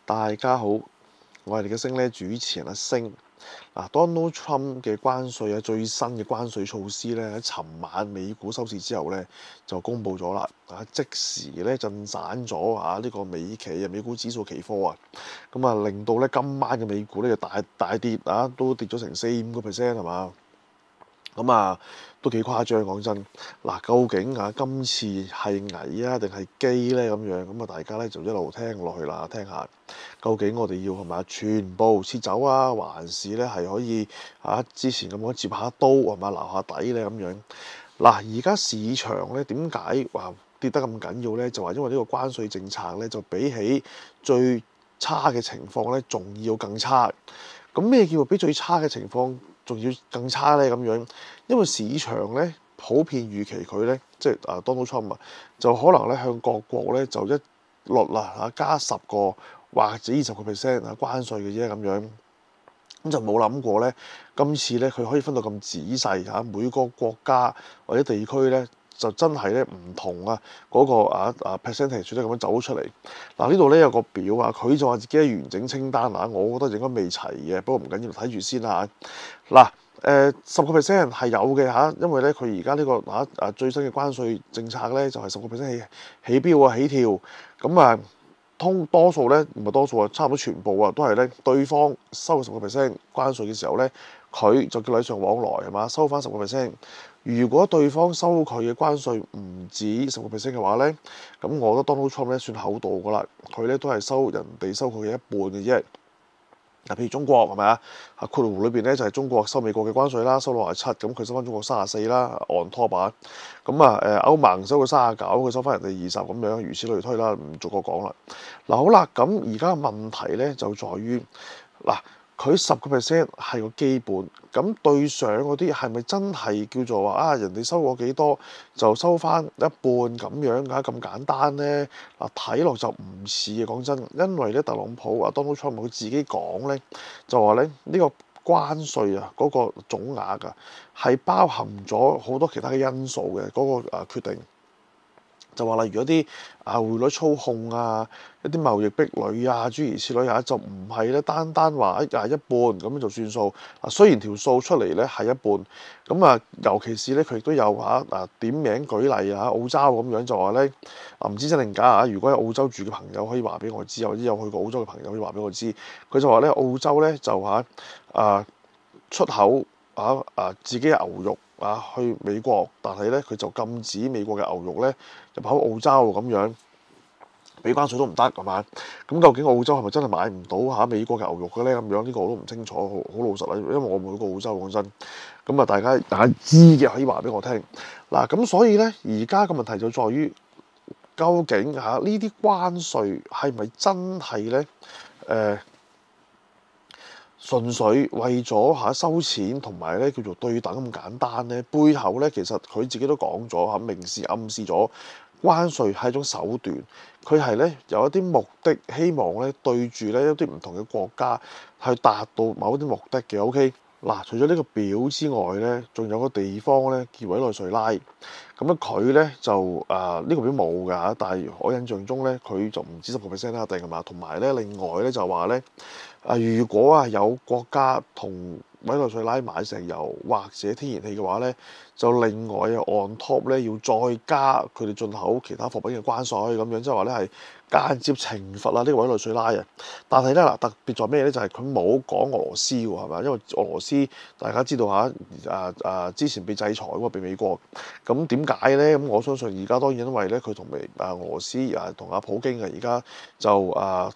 大家好，我係你嘅星咧主持人阿星。Donald Trump 嘅關稅啊，最新嘅關稅措施咧，喺尋晚美股收市之後咧就公布咗啦。即時咧震散咗呢個美期美股指數期貨咁令到咧今晚嘅美股咧就大跌都跌咗成4-5%係嘛？都幾誇張講真。究竟今次係危定係機咧咁樣？大家咧就一路聽落去啦，聽下究竟我哋要係咪全部撤走還是咧係可以之前咁樣接下刀係咪留下底咧咁樣？而家市場咧點解話跌得咁緊要咧？就話因為呢個關稅政策咧就比起最差嘅情況咧仲要更差。咁咩叫做比最差嘅情況仲要更差咧？咁樣，因為市場咧普遍預期佢咧，即係Donald Trump就可能咧向各國咧就一律加10個或者20% 關稅嘅啫咁樣，咁就冇諗過咧，今次咧佢可以分到咁仔細每個國家或者地區咧就真係咧唔同嗰個percentage 都咁樣走出嚟。呢度咧有個表佢就話自己係完整清單我覺得應該未齊嘅，不過唔緊要，睇住先10% 係有嘅因為咧佢而家呢個最新嘅關稅政策咧就係10% 起標起跳，咁多數咧唔係多數差唔多全部都係咧對方收10% 關稅嘅時候咧，佢就叫禮尚往來係嘛，收翻10%。如果對方收佢嘅關稅唔止10% 嘅話咧，咁我覺得 Donald Trump 咧算厚道噶啦，佢咧都係收人哋收佢嘅一半嘅啫。譬如中國係咪括弧裏邊咧就係中國收美國嘅關稅啦，收67，咁佢收翻中國34啦，on top 咁歐盟收佢39，佢收翻人哋20咁樣，如此類推啦，唔逐個講啦。好啦，咁而家嘅問題咧就在於佢10% 係個基本，咁對上嗰啲係咪真係叫做話人哋收過幾多就收翻一半咁樣咁簡單咧？睇落就唔似嘅，講真，因為咧特朗普Donald Trump 佢自己講咧就話咧呢個關稅嗰個總額係包含咗好多其他嘅因素嘅嗰個決定。就話例如一啲匯率操控一啲貿易壁壘諸如此類就唔係咧單話一半咁樣就算數。雖然條數出嚟咧係一半，咁尤其是咧佢亦都有點名舉例澳洲咁樣就話咧唔知真定假如果喺澳洲住嘅朋友可以話俾我知，或者有去過澳洲嘅朋友可以話俾我知。佢就話咧澳洲咧就出口自己嘅牛肉去美國，但係咧佢就禁止美國嘅牛肉咧入口澳洲咁樣，俾關稅都唔得係嘛？咁究竟澳洲係咪真係買唔到美國嘅牛肉嘅咧？咁樣呢個我都唔清楚，好老實因為我冇去過澳洲講真。咁大家知嘅可以話俾我聽。咁所以咧而家嘅問題就在於，究竟呢啲關稅係咪真係咧純粹為咗收錢同埋咧叫做對等咁簡單咧？背後咧其實佢自己都講咗明示暗示咗，關稅係一種手段，佢係咧有一啲目的，希望咧對住咧一啲唔同嘅國家去達到某一啲目的嘅。OK，除咗呢個表之外咧，仲有個地方咧叫委內瑞拉。咁佢咧就呢個表冇㗎，但係我印象中咧佢就唔止10% 啦，定係嘛？同埋咧另外咧就話咧如果有國家同委內瑞拉買石油或者天然氣嘅話咧，就另外on top 咧要再加佢哋進口其他貨品嘅關稅咁樣，即係話咧係間接懲罰呢個委內瑞拉。但係咧特別在咩咧？就係佢冇講俄羅斯喎，係咪？因為俄羅斯大家知道之前被制裁喎，被美國。咁點解咧？咁我相信而家當然因為咧佢同俄羅斯同普京而家就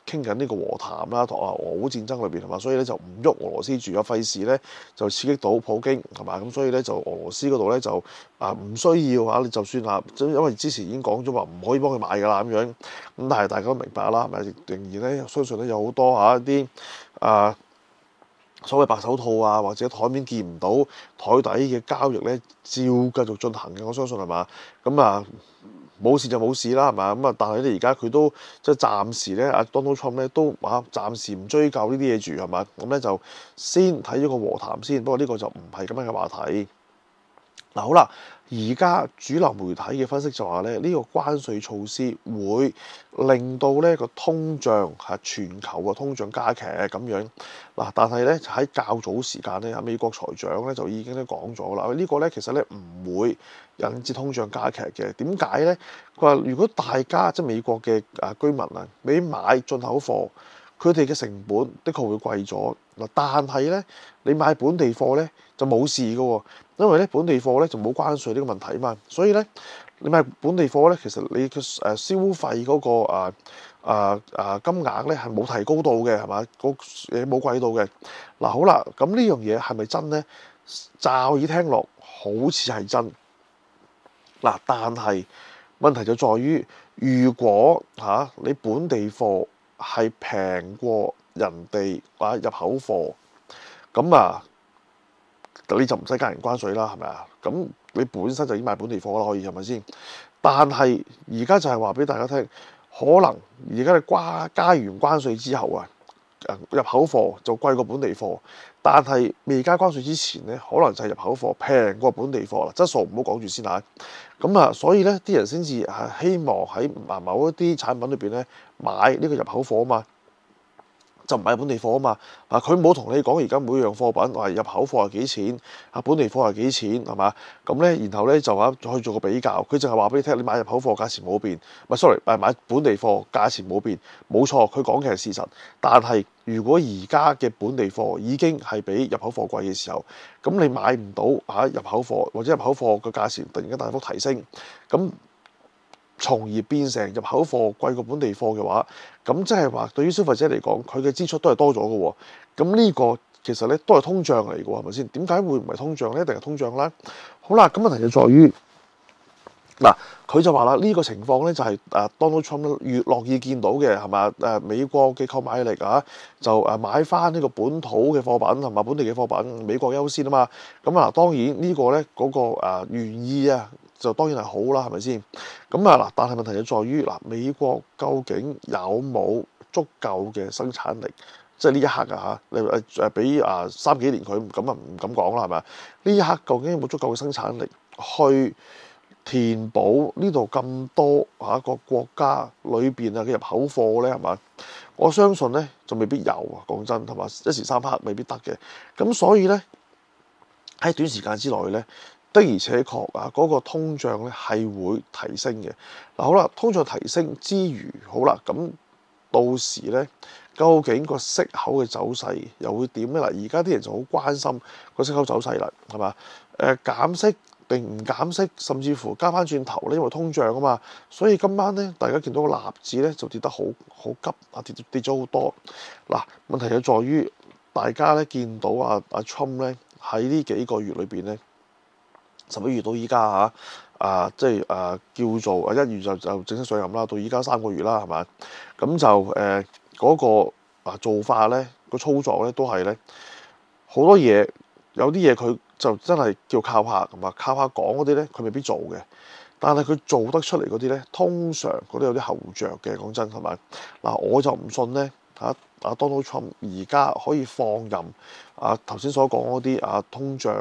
傾緊呢個和談啦，同俄烏戰爭裏邊係嘛，所以咧就唔喐俄羅斯住費事咧就刺激到普京係嘛，咁所以咧就俄羅斯嗰度咧就唔需要你就算因為之前已經講咗話唔可以幫佢買㗎啦咁樣，咁但係大家都明白啦，係咪？仍然咧相信咧有好多一啲所謂白手套或者台面見唔到台底嘅交易咧，照繼續進行嘅，我相信係嘛？咁冇事就冇事啦，係嘛？咁但係咧而家佢都即係暫時咧Donald Trump 咧都暫時唔追究呢啲嘢住係嘛？咁咧就先睇咗個和談先，不過呢個就唔係咁樣嘅話題。嗱好啦，而家主流媒體嘅分析就話咧，呢個關稅措施會令到呢個通脹係全球嘅通脹加劇咁樣。嗱，但係咧喺較早時間咧，美國財長咧就已經咧講咗啦，呢個咧其實咧唔會引致通脹加劇嘅。點解咧？佢話如果大家即係美國嘅居民啊，你買進口貨，佢哋嘅成本的確會貴咗嗱，但係咧你買本地貨咧就冇事嘅喎，因為咧本地貨咧就冇關稅呢個問題啊嘛，所以咧你買本地貨咧，其實你嘅消費嗰個金額咧係冇提高到嘅係嘛，個嘢冇貴到嘅。嗱好啦，咁呢樣嘢係咪真咧？驟耳聽落好似係真嗱，但係問題就在於，如果你本地貨係平過人哋入口貨，咁你就唔使加人關稅啦，係咪啊？咁你本身就已經買本地貨啦，可以係咪先？但係而家就係話俾大家聽，可能而家你加完關稅之後入口貨就貴過本地貨，但係未加關稅之前咧，可能就係入口貨平過本地貨啦，質素唔好講住先嚇。咁所以咧啲人先至希望喺某一啲產品裏邊咧買呢個入口貨啊嘛。就唔買本地貨啊嘛，佢冇同你講而家每樣貨品話入口貨係幾錢，本地貨係幾錢係嘛？咁咧然後咧就去做個比較，佢淨係話俾你聽，你買入口貨價錢冇變，買本地貨價錢冇變，冇錯，佢講嘅係事實。但係如果而家嘅本地貨已經係比入口貨貴嘅時候，咁你買唔到入口貨，或者入口貨嘅價錢突然間大幅提升，咁從而變成入口貨貴過本地貨嘅話，咁即係話對於消費者嚟講，佢嘅支出都係多咗嘅喎。咁呢個其實咧都係通脹嚟嘅喎，係咪先？點解會唔係通脹咧？一定係通脹啦。好啦，咁問題就在於嗱，佢就話啦，呢個情況咧就係Donald Trump 越樂意見到嘅係嘛？美國嘅購買力就買翻呢個本土嘅貨品同埋本地嘅貨品，美國優先啊嘛。咁當然呢個咧嗰個原意就當然係好啦，係咪先？咁但係問題就在於美國究竟有冇足夠嘅生產力？即係呢一刻你俾3幾年佢唔敢講啦，係咪？呢一刻究竟有冇足夠嘅生產力去填補呢度咁多個國家裏邊嘅入口貨咧？係嘛？我相信咧就未必有講真，係嘛？一時三刻未必得嘅。咁所以咧喺短時間之內咧，的而且確嗰個通脹咧係會提升嘅。好啦，通脹提升之餘，好啦，咁到時咧究竟個息口嘅走勢又會點咧？而家啲人就好關心個息口走勢啦，係嘛？減息定唔減息，甚至乎加翻轉頭咧，因為通脹啊嘛，所以今晚咧大家見到個納指咧就跌得好急跌咗好多。嗱，問題就在於大家咧見到Trump 咧喺呢幾個月裏邊咧。11月到依家即係叫做1月就正式上任啦，到依家3個月啦，係咪？咁就嗰個做法咧，個操作咧都係咧好多嘢，有啲嘢佢就真係叫靠客，同埋靠客講嗰啲咧，佢未必做嘅。但係佢做得出嚟嗰啲咧，通常嗰啲有啲後着嘅，講真係咪？我就唔信咧Donald Trump 而家可以放任頭先所講嗰啲通脹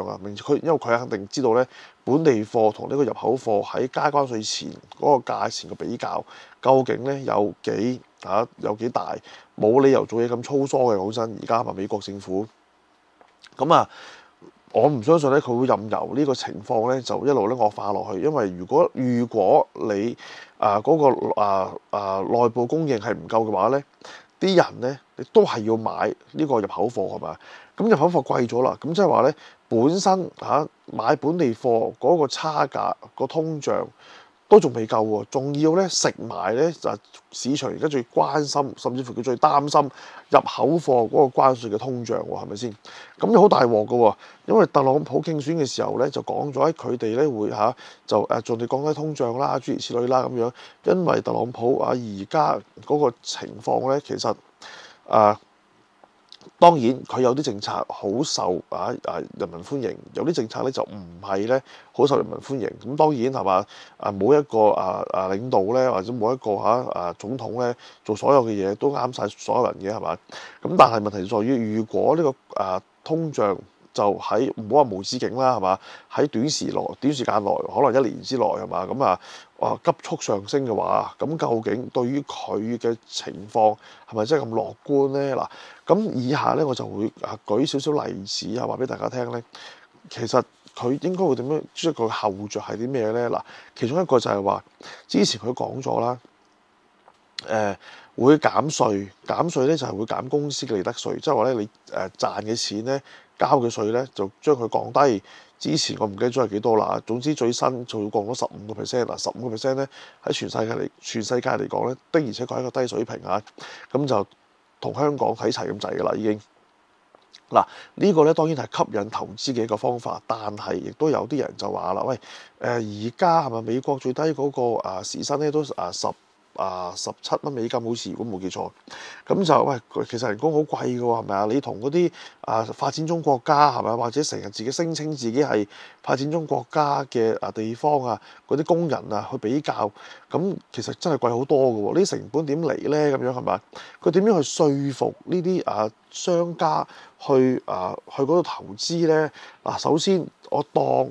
因為佢肯定知道咧本地貨同呢個入口貨喺加關稅前嗰個價錢嘅比較，究竟咧有幾大，冇理由做嘢咁粗疏嘅。講真，而家美國政府咁我唔相信咧佢會任由呢個情況咧就一路咧惡化落去，因為如果你嗰個內部供應係唔夠嘅話咧，啲人咧你都係要買呢個入口貨係嘛？咁入口貨貴咗啦，咁即係話咧本身買本地貨嗰個差價個通脹都仲未夠喎，仲要咧食埋咧就市場而家最關心，甚至乎佢最擔心入口貨嗰個關稅嘅通脹喎，係咪先？咁又好大鑊㗎喎，因為特朗普競選嘅時候咧就講咗佢哋咧會就盡力降低通脹啦，諸如此類啦咁樣。因為特朗普而家嗰個情況咧，其實當然佢有啲政策好受人民歡迎，有啲政策咧就唔係咧好受人民歡迎。咁當然係嘛冇一個領導咧，或者冇一個總統咧做所有嘅嘢都啱晒所有人嘅係嘛。咁但係問題在於，如果呢個通脹就喺唔好話無止境啦，係嘛？喺短時間內，可能1年之內係嘛？咁急速上升嘅話，咁究竟對於佢嘅情況係咪真係咁樂觀咧？嗱，咁以下咧我就會舉少少例子話俾大家聽咧，其實佢應該會點樣，即係佢後著係啲咩咧？嗱，其中一個就係話之前佢講咗啦。會減稅咧就係會減公司嘅利得稅，即係話咧你賺嘅錢咧交嘅稅咧就將佢降低。之前我唔記得咗係幾多啦，總之最新就要降咗15%嗱，15%咧喺全世界嚟講咧的而且確係一個低水平啊，咁就同香港睇齊咁滯㗎啦已經。嗱，呢個咧當然係吸引投資嘅一個方法，但係亦都有啲人就話啦，喂，而家係咪美國最低嗰個時薪咧都17蚊美金好似，如果冇記錯，咁就喂，其實人工好貴㗎喎，係咪啊？你同嗰啲發展中國家係咪，或者成日自己聲稱自己係發展中國家嘅地方嗰啲工人去比較，咁其實真係貴好多㗎喎。呢啲成本點嚟咧？咁樣係咪？佢點樣去說服呢啲商家去嗰度投資咧？嗱，首先我當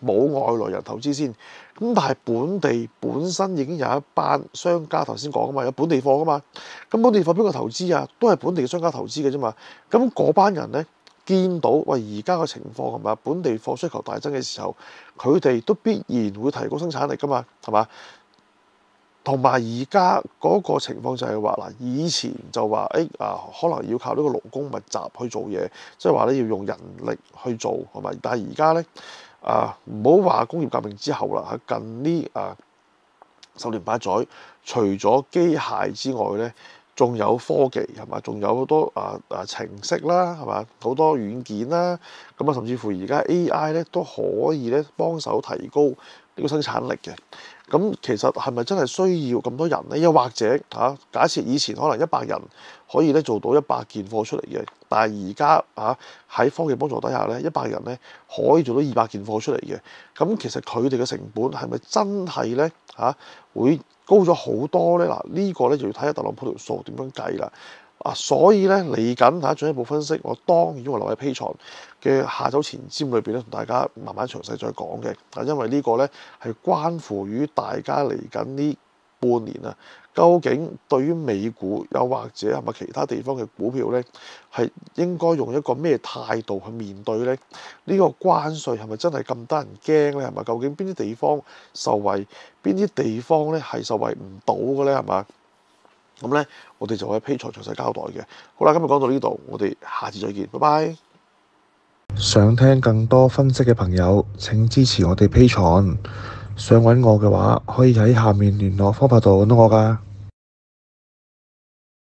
冇外來人投資先。咁但係本地本身已經有一班商家，頭先講啊嘛，有本地貨噶嘛。咁本地貨邊個投資啊？都係本地嘅商家投資嘅啫嘛。咁嗰班人咧見到喂而家嘅情況係咪？本地貨需求大增嘅時候，佢哋都必然會提高生產力噶嘛，係嘛？同埋而家嗰個情況就係話嗱，以前就話可能要靠呢個勞工密集去做嘢，即係話咧要用人力去做係咪？但係而家咧唔好話工業革命之後啦，近呢10年8載，除咗機械之外咧，仲有科技係嘛，仲有好多程式啦係嘛，好多軟件啦，咁甚至乎而家 AI 咧都可以咧幫手提高呢個生產力嘅。咁其實係咪真係需要咁多人咧？又或者假設以前可能100人可以咧做到100件貨出嚟嘅，但係而家喺科技幫助底下咧，100人咧可以做到200件貨出嚟嘅。咁其實佢哋嘅成本係咪真係咧會高咗好多咧？嗱，呢個咧就要睇下特朗普條數點樣計啦。所以咧嚟緊進一步分析，我當然會留喺 Patreon 嘅下週前瞻裏邊咧，同大家慢慢詳細再講嘅。因為呢個咧係關乎於大家嚟緊呢半年究竟對於美股又或者係咪其他地方嘅股票咧，係應該用一個咩態度去面對咧？呢個關稅係咪真係咁得人驚咧？係咪？究竟邊啲地方受惠，邊啲地方咧係受惠唔到嘅咧？係嘛？咁咧，我哋就喺 Patreon 詳細交代嘅。好啦，今日講到呢度，我哋下次再見，拜拜。想聽更多分析嘅朋友，請支持我哋 Patreon。想揾我嘅話，可以喺下面聯絡方法度揾到我㗎。